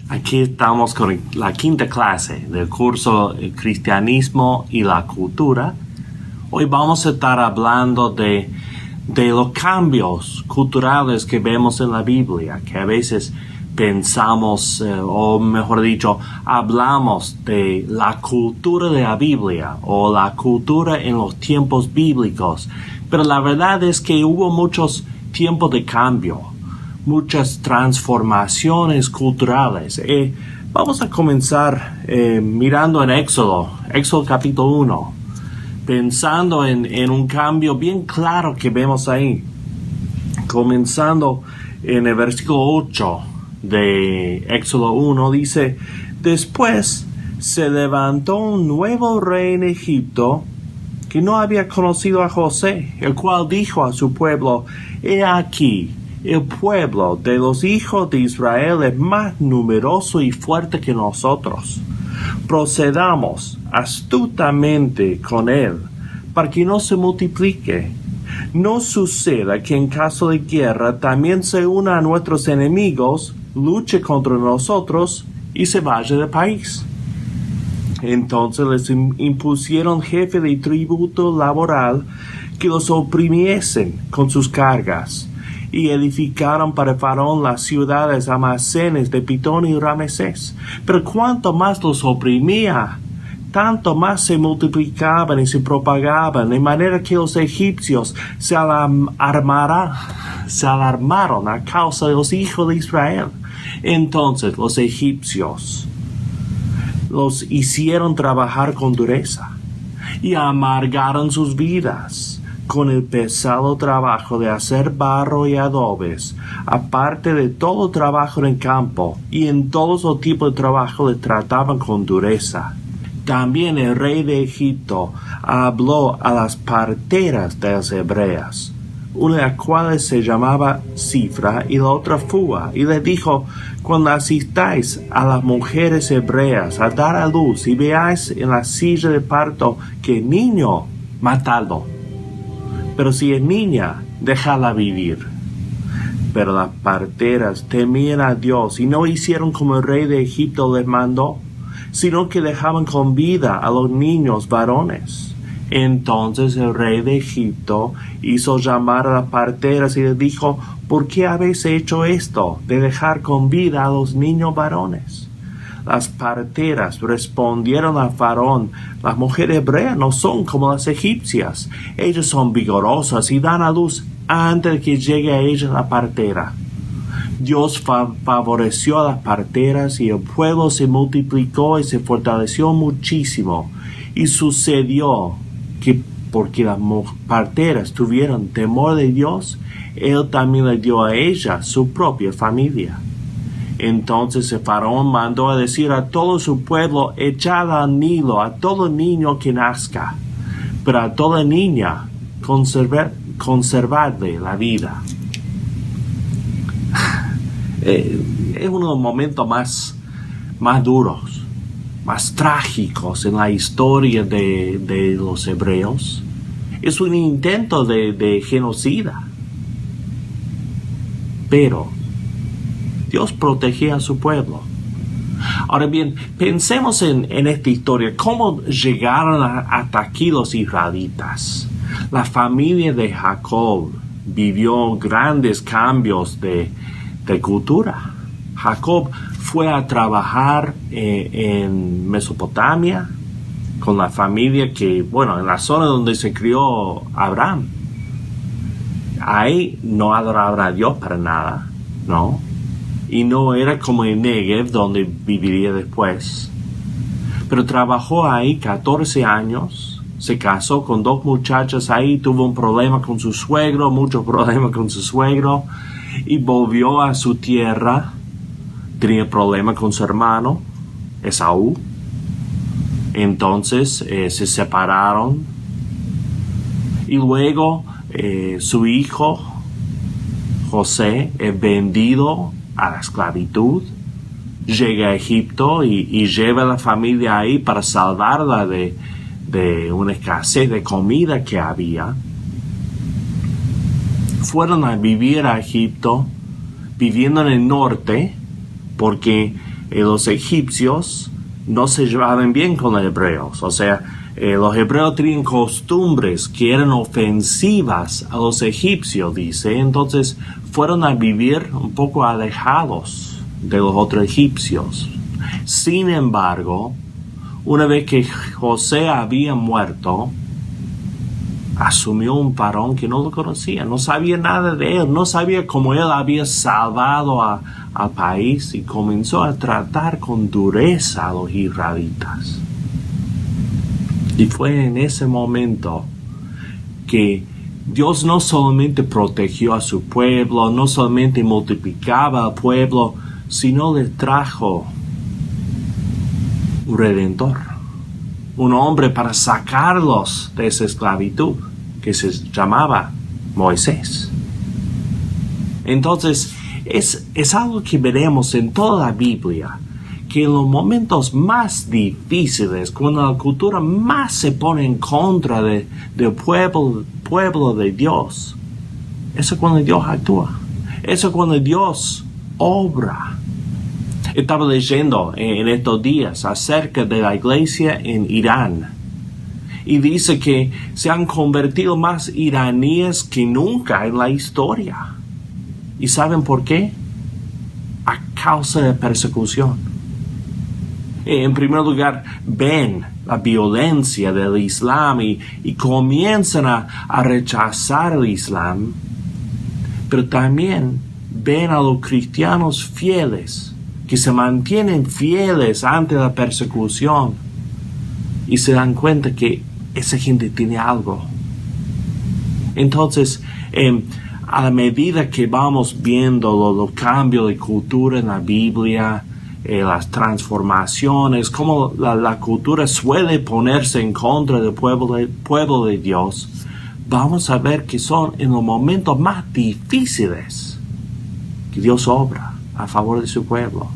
Aquí estamos con la quinta clase del curso El Cristianismo y la Cultura. Hoy vamos a estar hablando de los cambios culturales que vemos en la Biblia, que a veces pensamos, o mejor dicho, hablamos de la cultura de la Biblia o la cultura en los tiempos bíblicos. Pero la verdad es que hubo muchos tiempos de cambio, muchas transformaciones culturales. Vamos a comenzar mirando en Éxodo capítulo 1, pensando en un cambio bien claro que vemos ahí. Comenzando en el versículo 8 de Éxodo 1, dice: Después se levantó un nuevo rey en Egipto que no había conocido a José, el cual dijo a su pueblo: He aquí, el pueblo de los hijos de Israel es más numeroso y fuerte que nosotros. Procedamos astutamente con él, para que no se multiplique. No suceda que en caso de guerra también se una a nuestros enemigos, luche contra nosotros y se vaya del país. Entonces les impusieron jefe de tributo laboral que los oprimiesen con sus cargas, y edificaron para Faraón las ciudades almacenes de Pitón y Ramesés. Pero cuanto más los oprimía, tanto más se multiplicaban y se propagaban, de manera que los egipcios se alarmaron a causa de los hijos de Israel. Entonces los egipcios los hicieron trabajar con dureza y amargaron sus vidas con el pesado trabajo de hacer barro y adobes, aparte de todo trabajo en el campo, y en todos los tipos de trabajo les trataban con dureza. También el rey de Egipto habló a las parteras de las hebreas, una de las cuales se llamaba Cifra y la otra Fua, y les dijo: Cuando asistáis a las mujeres hebreas a dar a luz y veáis en la silla de parto que niño, matadlo, pero si es niña, déjala vivir. Pero las parteras temían a Dios y no hicieron como el rey de Egipto les mandó, sino que dejaban con vida a los niños varones. Entonces el rey de Egipto hizo llamar a las parteras y les dijo: ¿Por qué habéis hecho esto de dejar con vida a los niños varones? Las parteras respondieron a Faraón: Las mujeres hebreas no son como las egipcias. Ellas son vigorosas y dan a luz antes de que llegue a ellas la partera. Dios favoreció a las parteras y el pueblo se multiplicó y se fortaleció muchísimo. Y sucedió que porque las parteras tuvieron temor de Dios, Él también le dio a ellas su propia familia. Entonces el Faraón mandó a decir a todo su pueblo: Echad al Nilo a todo niño que nazca, pero a toda niña conservadle la vida. Es uno de los momentos más duros, más trágicos en la historia de los hebreos. Es un intento de genocida. Pero Dios protegía a su pueblo. Ahora bien, pensemos en esta historia. ¿Cómo llegaron hasta aquí los israelitas? La familia de Jacob vivió grandes cambios de cultura. Jacob fue a trabajar en Mesopotamia con la familia en la zona donde se crió Abraham. Ahí no adoraba a Dios para nada, ¿no? Y no era como en Negev, donde viviría después. Pero trabajó ahí 14 años, se casó con 2 muchachas ahí, tuvo un problema con su suegro, muchos problemas con su suegro, y volvió a su tierra. Tenía problemas con su hermano, Esaú. Entonces se separaron. Y luego su hijo, José, es vendido a la esclavitud. Llega a Egipto y lleva a la familia ahí para salvarla de una escasez de comida que había. Fueron a vivir a Egipto, viviendo en el norte, porque los egipcios no se llevaban bien con los hebreos. O sea, los hebreos tenían costumbres que eran ofensivas a los egipcios, dice. Entonces fueron a vivir un poco alejados de los otros egipcios. Sin embargo, una vez que José había muerto, asumió un varón que no lo conocía, no sabía nada de él, no sabía cómo él había salvado al país, y comenzó a tratar con dureza a los israelitas. Y fue en ese momento que Dios no solamente protegió a su pueblo, no solamente multiplicaba al pueblo, sino le trajo un redentor, un hombre para sacarlos de esa esclavitud, que se llamaba Moisés. Entonces, es algo que veremos en toda la Biblia, que en los momentos más difíciles, cuando la cultura más se pone en contra del pueblo de Dios, eso es cuando Dios actúa, eso es cuando Dios obra. Estaba leyendo en estos días acerca de la iglesia en Irán, y dice que se han convertido más iraníes que nunca en la historia. ¿Y saben por qué? A causa de persecución. En primer lugar, ven la violencia del Islam y comienzan a rechazar el Islam, pero también ven a los cristianos fieles, que se mantienen fieles ante la persecución, y se dan cuenta que esa gente tiene algo. Entonces, a la medida que vamos viendo los cambios de cultura en la Biblia, las transformaciones, cómo la cultura suele ponerse en contra del pueblo de Dios, vamos a ver que son en los momentos más difíciles que Dios obra a favor de su pueblo.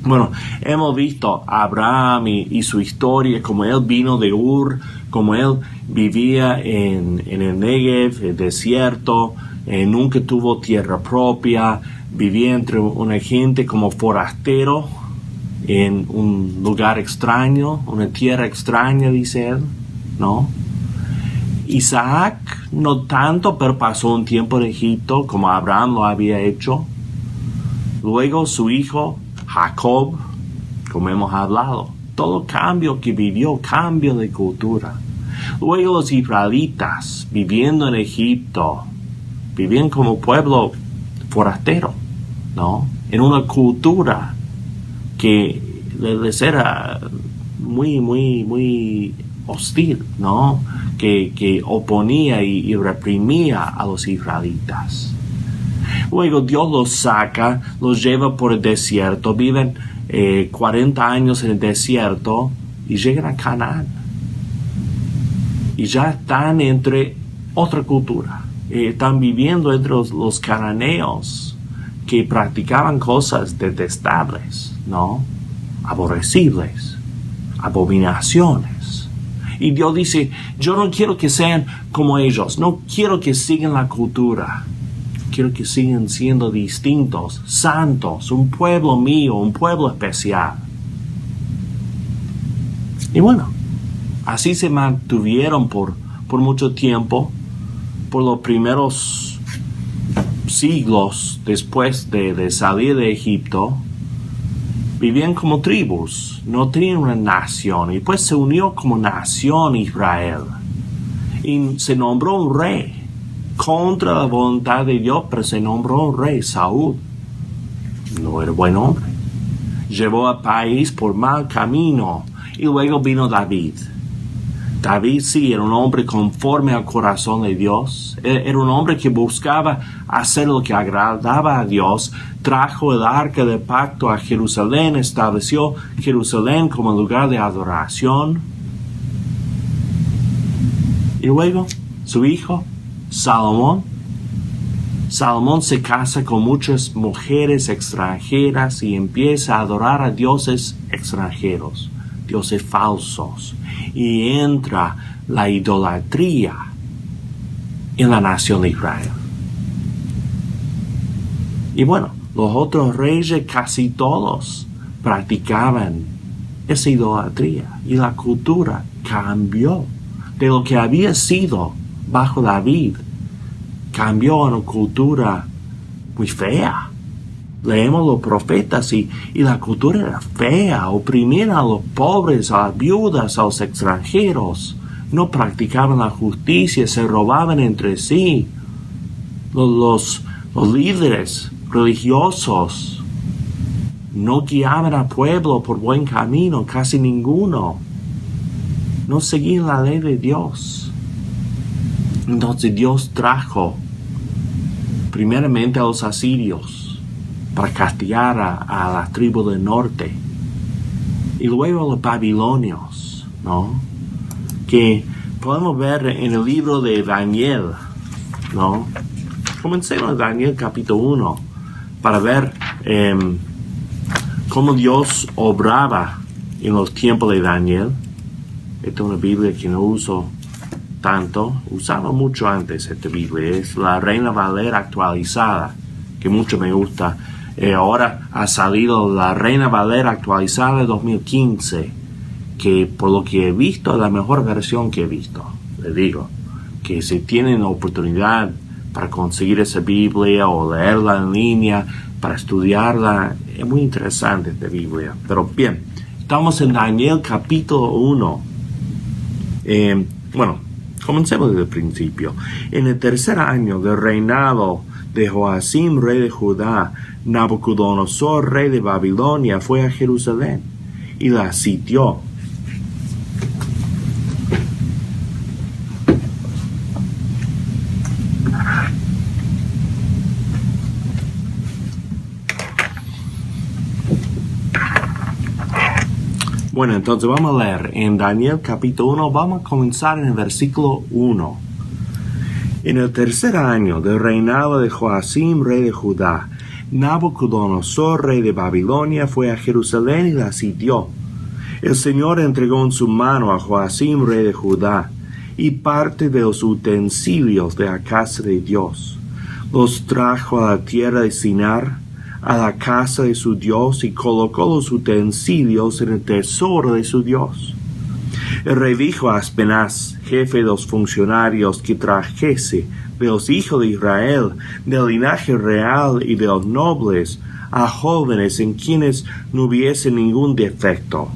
Bueno, hemos visto a Abraham y su historia, como él vino de Ur, como él vivía en el Negev, el desierto, nunca tuvo tierra propia, vivía entre una gente como forastero en un lugar extraño, una tierra extraña, dice él, ¿no? Isaac, no tanto, pero pasó un tiempo en Egipto, como Abraham lo había hecho. Luego su hijo Jacob, como hemos hablado, todo cambio que vivió, cambio de cultura. Luego los israelitas, viviendo en Egipto, vivían como pueblo forastero, ¿no? En una cultura que les era muy hostil, ¿no? Que oponía y reprimía a los israelitas. Luego Dios los saca, los lleva por el desierto, viven 40 años en el desierto y llegan a Canaán. Y ya están entre otra cultura. Están viviendo entre los cananeos que practicaban cosas detestables, ¿no? Aborrecibles, abominaciones. Y Dios dice, yo no quiero que sean como ellos, no quiero que sigan la cultura. Quiero que sigan siendo distintos, santos, un pueblo mío, un pueblo especial. Y bueno, así se mantuvieron por mucho tiempo, por los primeros siglos después de salir de Egipto. Vivían como tribus, no tenían una nación, y pues se unió como nación Israel. Y se nombró un rey. Contra la voluntad de Dios, pero se nombró un rey, Saúl. No era buen hombre. Llevó al país por mal camino. Y luego vino David. David sí era un hombre conforme al corazón de Dios. Era un hombre que buscaba hacer lo que agradaba a Dios. Trajo el arca del pacto a Jerusalén. Estableció Jerusalén como lugar de adoración. Y luego su hijo Salomón se casa con muchas mujeres extranjeras y empieza a adorar a dioses extranjeros, dioses falsos, y entra la idolatría en la nación de Israel. Y bueno, los otros reyes casi todos practicaban esa idolatría y la cultura cambió de lo que había sido bajo David. Cambió a una cultura muy fea. Leemos los profetas y la cultura era fea, oprimían a los pobres, a las viudas, a los extranjeros. No practicaban la justicia, se robaban entre sí. Los líderes religiosos no guiaban al pueblo por buen camino, casi ninguno. No seguían la ley de Dios. Entonces Dios trajo primeramente a los asirios para castigar a la tribu del norte. Y luego a los babilonios, ¿no? Que podemos ver en el libro de Daniel, ¿no? Comencemos en Daniel capítulo 1 para ver cómo Dios obraba en los tiempos de Daniel. Esta es una Biblia que no uso tanto, usaba mucho antes esta Biblia. Es la Reina Valera actualizada, que mucho me gusta. Ahora ha salido la Reina Valera actualizada de 2015, que por lo que he visto es la mejor versión que he visto. Les digo que si tienen oportunidad para conseguir esa Biblia o leerla en línea, para estudiarla, es muy interesante esta Biblia. Pero bien, estamos en Daniel capítulo 1. Comencemos desde el principio. En el tercer año del reinado de Joacim, rey de Judá, Nabucodonosor, rey de Babilonia, fue a Jerusalén y la sitió. Bueno, entonces vamos a leer en Daniel capítulo 1, vamos a comenzar en el versículo 1. En el tercer año del reinado de Joacim, rey de Judá, Nabucodonosor, rey de Babilonia, fue a Jerusalén y la sitió. El Señor entregó en su mano a Joacim, rey de Judá, y parte de los utensilios de la casa de Dios. Los trajo a la tierra de Sinar, a la casa de su Dios, y colocó los utensilios en el tesoro de su Dios. El rey dijo a Aspenaz, jefe de los funcionarios, que trajese de los hijos de Israel, del linaje real y de los nobles, a jóvenes en quienes no hubiese ningún defecto,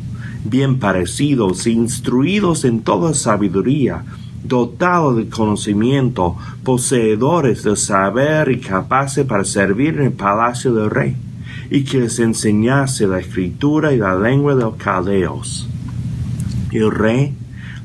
bien parecidos, instruidos en toda sabiduría, dotados de conocimiento, poseedores del saber y capaces para servir en el palacio del rey, y que les enseñase la escritura y la lengua de los caldeos. El rey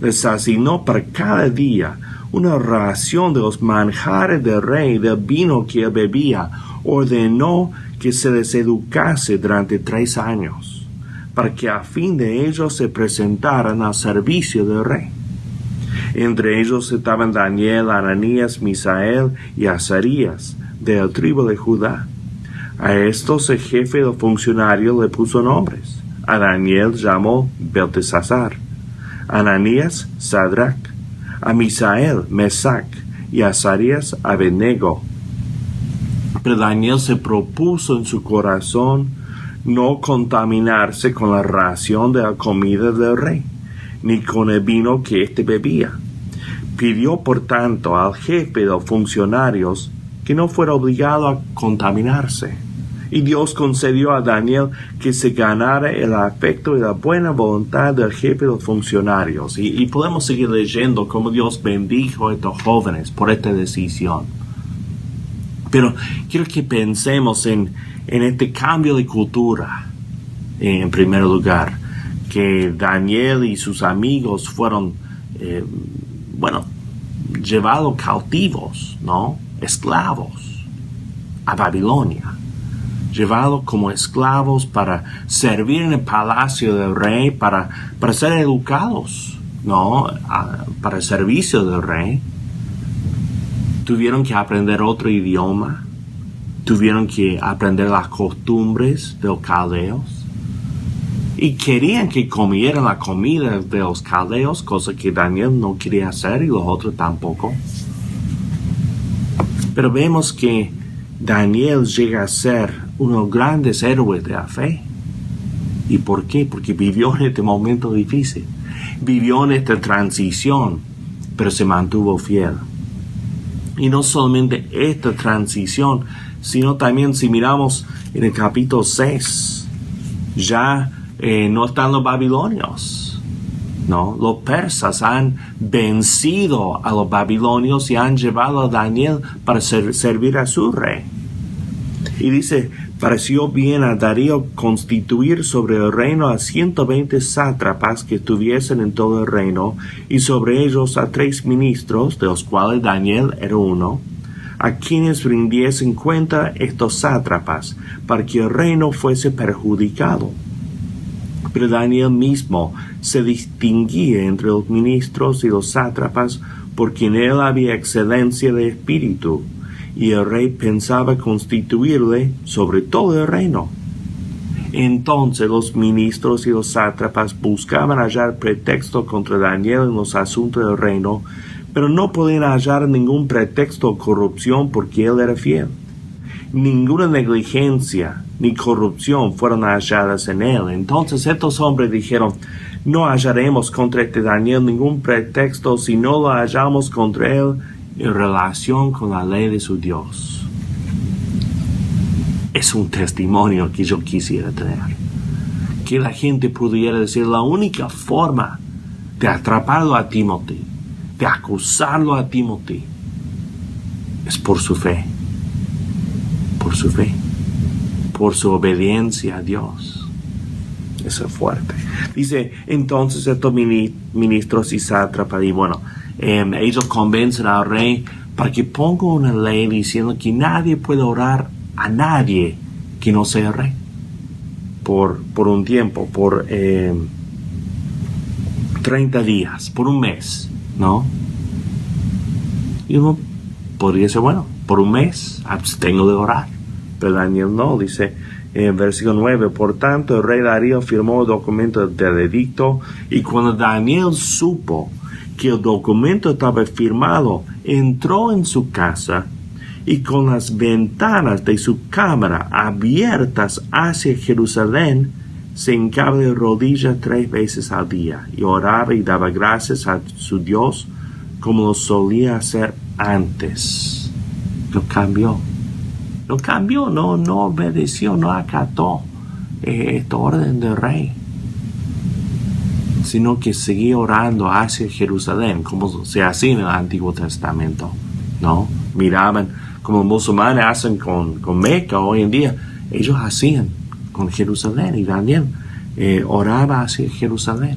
les asignó para cada día una ración de los manjares del rey, del vino que él bebía. Ordenó que se les educase durante 3 años, para que a fin de ellos se presentaran al servicio del rey. Entre ellos estaban Daniel, Ananías, Misael y Azarías, de la tribu de Judá. A estos el jefe del funcionario le puso nombres. A Daniel llamó Beltesazar, a Ananías Sadrach, a Misael Mesac y a Azarías Abednego. Pero Daniel se propuso en su corazón no contaminarse con la ración de la comida del rey, ni con el vino que éste bebía. Pidió, por tanto, al jefe de los funcionarios que no fuera obligado a contaminarse. Y Dios concedió a Daniel que se ganara el afecto y la buena voluntad del jefe de los funcionarios. Y podemos seguir leyendo cómo Dios bendijo a estos jóvenes por esta decisión. Pero quiero que pensemos en este cambio de cultura, en primer lugar, que Daniel y sus amigos fueron, llevados cautivos, ¿no? Esclavos a Babilonia. Llevados como esclavos para servir en el palacio del rey, para ser educados, ¿no? Para el servicio del rey. Tuvieron que aprender otro idioma. Tuvieron que aprender las costumbres de los caldeos. Y querían que comieran la comida de los caldeos, cosa que Daniel no quería hacer y los otros tampoco. Pero vemos que Daniel llega a ser uno de los grandes héroes de la fe. ¿Y por qué? Porque vivió en este momento difícil. Vivió en esta transición, pero se mantuvo fiel. Y no solamente esta transición, sino también si miramos en el capítulo 6, ya no están los babilonios, ¿no? Los persas han vencido a los babilonios y han llevado a Daniel para servir a su rey. Y dice, pareció bien a Darío constituir sobre el reino a 120 sátrapas que estuviesen en todo el reino, y sobre ellos a 3 ministros, de los cuales Daniel era uno, a quienes rindiesen cuenta estos sátrapas, para que el reino fuese perjudicado. Pero Daniel mismo se distinguía entre los ministros y los sátrapas, porque en él había excelencia de espíritu, y el rey pensaba constituirle sobre todo el reino. Entonces los ministros y los sátrapas buscaban hallar pretexto contra Daniel en los asuntos del reino, pero no podían hallar ningún pretexto o corrupción porque él era fiel. Ninguna negligencia ni corrupción fueron halladas en él. Entonces estos hombres dijeron, no hallaremos contra este Daniel ningún pretexto si no lo hallamos contra él en relación con la ley de su Dios. Es un testimonio que yo quisiera tener. Que la gente pudiera decir, la única forma de atraparlo a Timothy, de acusarlo a Timothy, es por su fe. Por su fe. Por su obediencia a Dios. Eso es fuerte. Dice, entonces estos ministros y sátrapas, y bueno, ellos convencen al rey para que ponga una ley diciendo que nadie puede orar a nadie que no sea rey. Por un tiempo, por 30 días, por un mes, ¿no? Y uno podría decir, bueno, por un mes abstengo de orar. Pero Daniel no, dice en versículo 9, por tanto el rey Darío firmó el documento del edicto, y cuando Daniel supo que el documento estaba firmado, entró en su casa y con las ventanas de su cámara abiertas hacia Jerusalén, se hincaba de rodillas 3 veces al día y oraba y daba gracias a su Dios como lo solía hacer antes. No cambió, no obedeció, no acató esta orden del rey, sino que seguía orando hacia Jerusalén, como se hacía en el Antiguo Testamento, ¿no? Miraban como los musulmanes hacen con Meca hoy en día, ellos hacían con Jerusalén, y Daniel oraba hacia Jerusalén.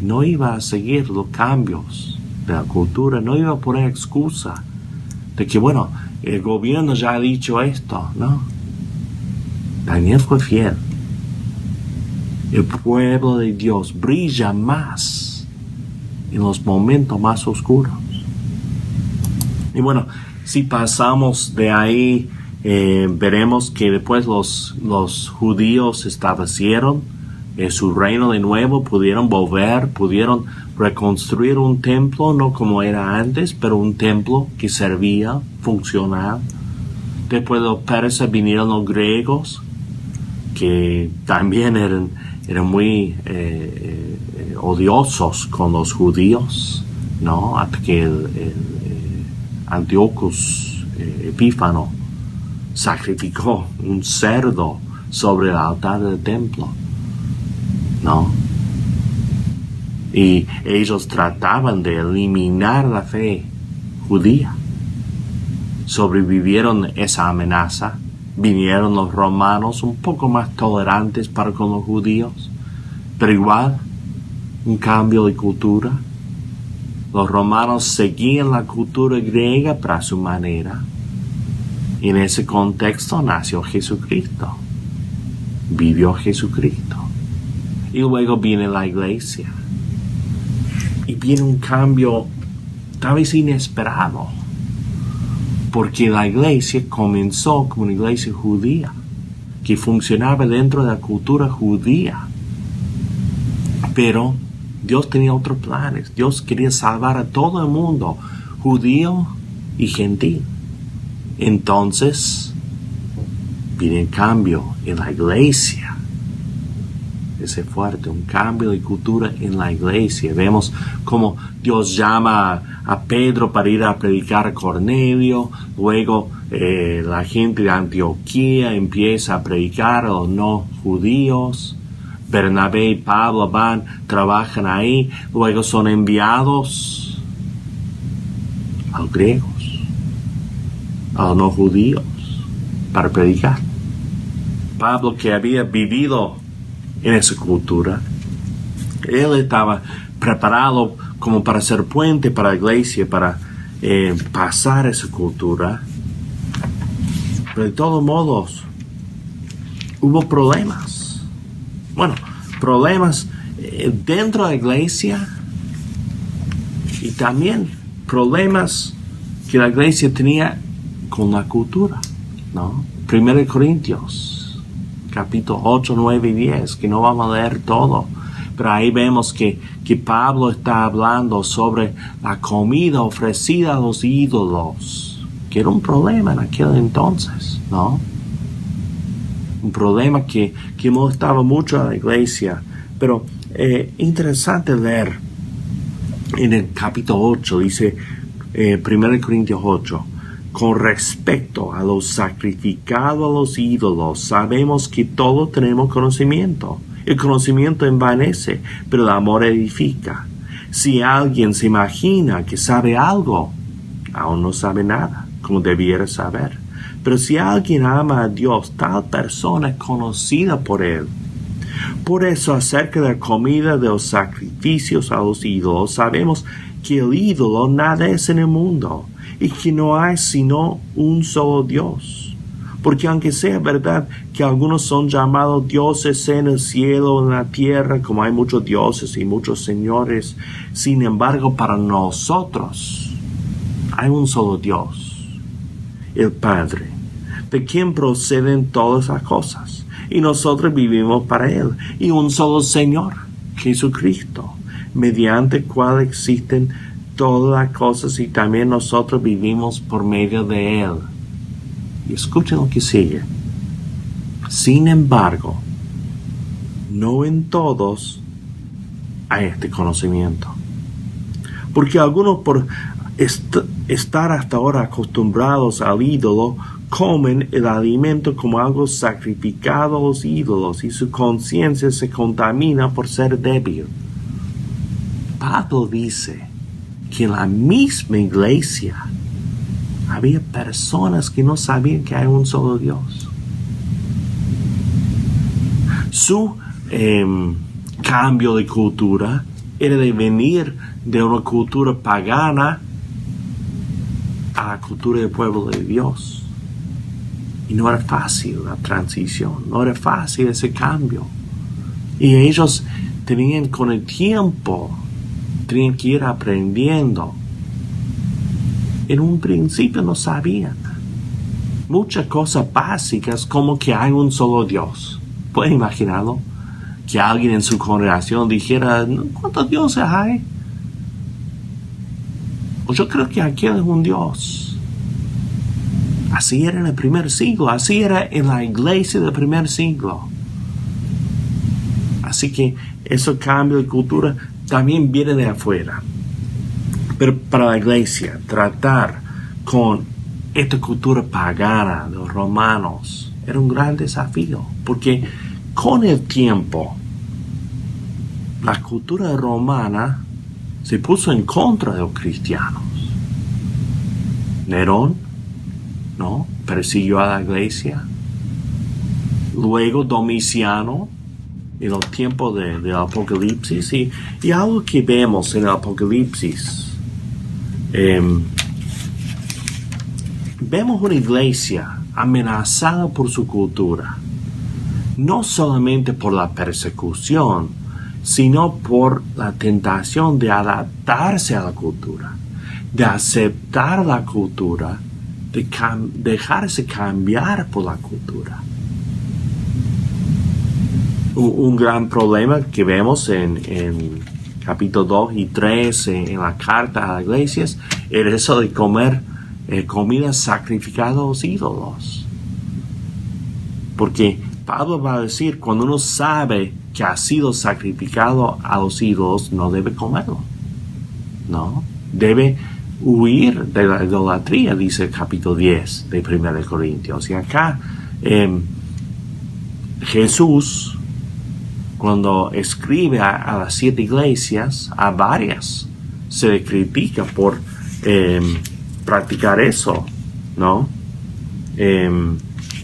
No iba a seguir los cambios de la cultura, no iba a poner excusa de que, bueno, el gobierno ya ha dicho esto, ¿no? Daniel fue fiel. El pueblo de Dios brilla más en los momentos más oscuros. Y bueno, si pasamos de ahí, veremos que después los judíos establecieron su reino de nuevo, pudieron volver, pudieron reconstruir un templo, no como era antes, pero un templo que servía, funcional. Después de los persas vinieron los griegos, que también eran muy odiosos con los judíos, ¿no? Hasta que Antiochus Epífano sacrificó un cerdo sobre el altar del templo, ¿no? Y ellos trataban de eliminar la fe judía. Sobrevivieron esa amenaza. Vinieron los romanos un poco más tolerantes para con los judíos, pero igual un cambio de cultura. Los romanos seguían la cultura griega para su manera. Y en ese contexto nació Jesucristo. Vivió Jesucristo. Y luego viene la iglesia. Y viene un cambio tal vez inesperado. Porque la iglesia comenzó como una iglesia judía, que funcionaba dentro de la cultura judía. Pero Dios tenía otros planes. Dios quería salvar a todo el mundo, judío y gentil. Entonces viene cambio en la iglesia. Ese fuerte, un cambio de cultura en la iglesia. Vemos cómo Dios llama a Pedro para ir a predicar a Cornelio. Luego la gente de Antioquía empieza a predicar a los no judíos. Bernabé y Pablo trabajan ahí. Luego son enviados a los griegos, a los no judíos, para predicar. Pablo, que había vivido en esa cultura, él estaba preparado como para ser puente para la iglesia, para pasar esa cultura. Pero de todos modos, hubo problemas. Bueno, problemas dentro de la iglesia y también problemas que la iglesia tenía con la cultura, ¿no? 1 Corintios, capítulo 8, 9 y 10, que no vamos a leer todo, pero ahí vemos que Pablo está hablando sobre la comida ofrecida a los ídolos, que era un problema en aquel entonces, ¿no? Un problema que molestaba mucho a la iglesia. Pero interesante leer en el capítulo 8, dice 1 Corintios 8, con respecto a lo sacrificado a los ídolos, sabemos que todos tenemos conocimiento. El conocimiento envanece, pero el amor edifica. Si alguien se imagina que sabe algo, aún no sabe nada, como debiera saber. Pero si alguien ama a Dios, tal persona es conocida por Él. Por eso, acerca de la comida de los sacrificios a los ídolos, sabemos que el ídolo nada es en el mundo, y que no hay sino un solo Dios. Porque aunque sea verdad que algunos son llamados dioses en el cielo o en la tierra, como hay muchos dioses y muchos señores, sin embargo, para nosotros hay un solo Dios, el Padre, de quien proceden todas las cosas, y nosotros vivimos para Él, y un solo Señor, Jesucristo, mediante el cual existen todas las cosas, y también nosotros vivimos por medio de Él. Y escuchen lo que sigue. Sin embargo, no en todos hay este conocimiento, porque algunos, por estar hasta ahora acostumbrados al ídolo, comen el alimento como algo sacrificado a los ídolos, y su conciencia se contamina por ser débil. Pablo dice que en la misma iglesia había personas que no sabían que hay un solo Dios. Su cambio de cultura era de venir de una cultura pagana a la cultura del pueblo de Dios. Y no era fácil la transición, no era fácil ese cambio. Y ellos tenían con el tiempo, tenían que ir aprendiendo. En un principio no sabían muchas cosas básicas, como que hay un solo Dios. ¿Pueden imaginarlo? Que alguien en su congregación dijera, ¿cuántos dioses hay? Pues yo creo que aquel es un Dios. Así era en el primer siglo, así era en la iglesia del primer siglo. Así que ese cambio de cultura también viene de afuera. Pero para la iglesia, tratar con esta cultura pagana de los romanos era un gran desafío, porque con el tiempo la cultura romana se puso en contra de los cristianos. Nerón, ¿no?, persiguió a la iglesia. Luego Domiciano, en los tiempos del Apocalipsis, y algo que vemos en el Apocalipsis, vemos una iglesia amenazada por su cultura, no solamente por la persecución, sino por la tentación de adaptarse a la cultura, de aceptar la cultura, de dejarse cambiar por la cultura. Un gran problema que vemos en capítulo 2 y 3 en la carta a las iglesias era eso de comer comida sacrificada a los ídolos. Porque Pablo va a decir, cuando uno sabe que ha sido sacrificado a los ídolos, no debe comerlo, ¿no? Debe huir de la idolatría, dice el capítulo 10 de 1 Corintios. Y acá Jesús, cuando escribe a las 7 iglesias, a varias, se le critica por practicar eso, ¿no?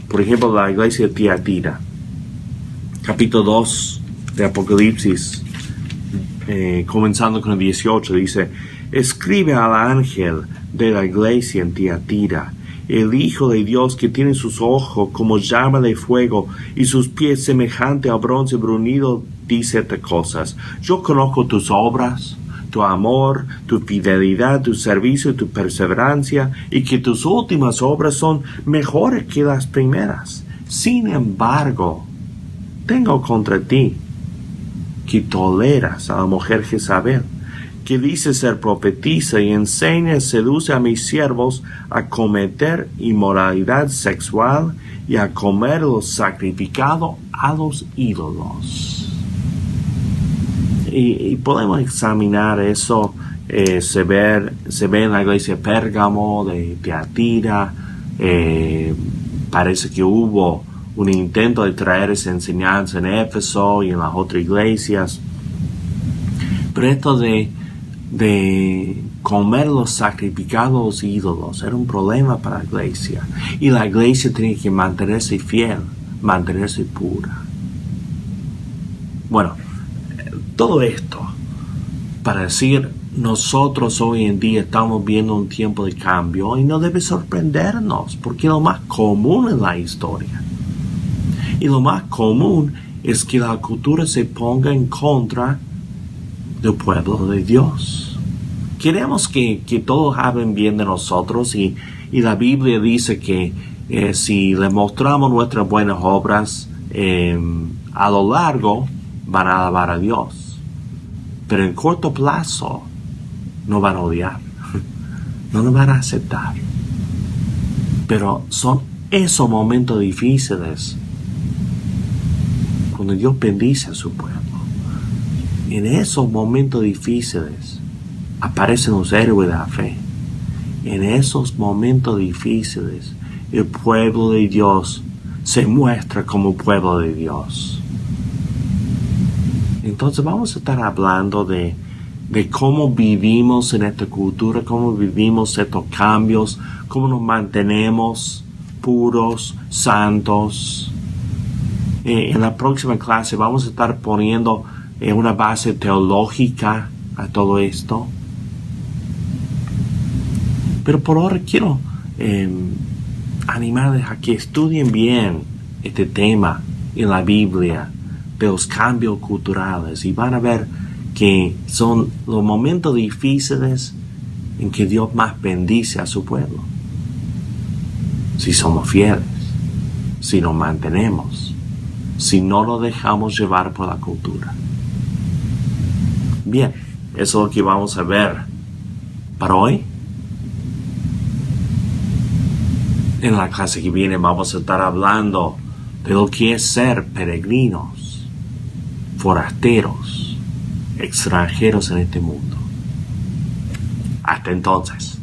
Por ejemplo, la iglesia de Tiatira, capítulo 2 de Apocalipsis, comenzando con el 18, dice: escribe al ángel de la iglesia en Tiatira, el Hijo de Dios, que tiene sus ojos como llama de fuego y sus pies semejante a bronce bruñido, dice estas cosas: yo conozco tus obras, tu amor, tu fidelidad, tu servicio y tu perseverancia, y que tus últimas obras son mejores que las primeras. Sin embargo, tengo contra ti que toleras a la mujer Jezabel, que dice ser profetisa y enseña y seduce a mis siervos a cometer inmoralidad sexual y a comer lo sacrificado a los ídolos. Y podemos examinar eso. Se ve en la iglesia de Pérgamo, de Tiatira. Parece que hubo un intento de traer esa enseñanza en Éfeso y en las otras iglesias. Pero esto de comer los sacrificados ídolos era un problema para la iglesia. Y la iglesia tenía que mantenerse fiel, mantenerse pura. Bueno, todo esto para decir, nosotros hoy en día estamos viendo un tiempo de cambio y no debe sorprendernos, porque es lo más común en la historia. Y lo más común es que la cultura se ponga en contra del pueblo de Dios. Queremos que todos hablen bien de nosotros, y la Biblia dice que si le mostramos nuestras buenas obras, a lo largo van a alabar a Dios. Pero en corto plazo no van a odiar, no nos van a aceptar. Pero son esos momentos difíciles cuando Dios bendice a su pueblo. En esos momentos difíciles aparecen los héroes de la fe. En esos momentos difíciles el pueblo de Dios se muestra como pueblo de Dios. Entonces vamos a estar hablando de cómo vivimos en esta cultura, cómo vivimos estos cambios, cómo nos mantenemos puros, santos. En la próxima clase vamos a estar poniendo una base teológica a todo esto. Pero por ahora quiero animarles a que estudien bien este tema en la Biblia de los cambios culturales, y van a ver que son los momentos difíciles en que Dios más bendice a su pueblo. Si somos fieles, si nos mantenemos, si no nos dejamos llevar por la cultura. Bien, eso es lo que vamos a ver para hoy. En la clase que viene vamos a estar hablando de lo que es ser peregrinos, forasteros, extranjeros en este mundo. Hasta entonces.